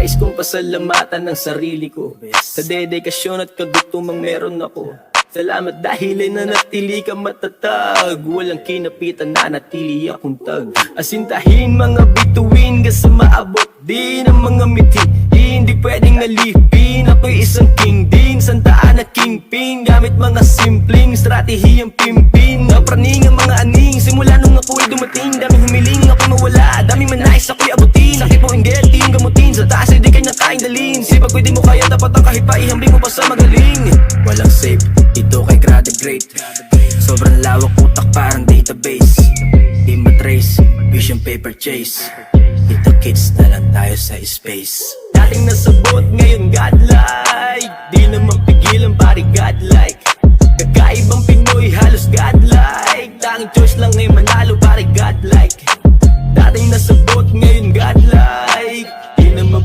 Nais kong pasalamatan ng sarili ko sa dedikasyon at kagutumang meron ako. Salamat dahil ay nanatili ka matatag. Walang kinapitan, nanatili akong tag. Asintahin mga bituin kasi maabot din ang mga mithi. Hindi pwedeng alipin, ako'y isang king din. Santaan na kingpin, gamit mga simpleng stratehiyang pimpin. Napraning ang mga aning, simula nung ako'y dumating. Daming humiling, ako'y mawala, daming manais, ako'y abutin. Nakipuinggit, team gamutin, sa taas ay di kanya kain dalin. Sipag ko'y di mo kaya, dapat ang kahit pa ihambing mo pa sa magaling. Walang safe, dito kay Grade Great. Sobrang lawak utak parang database. Di matrace, vision paper chase. Dito kids na lang tayo sa space. Dating nasabot, ngayon godlike. Di naman pigilan pari godlike. Kakaibang Pinoy, halos godlike. Tanging choice lang ay manalo pari godlike. Dating nasabot, ngayon godlike.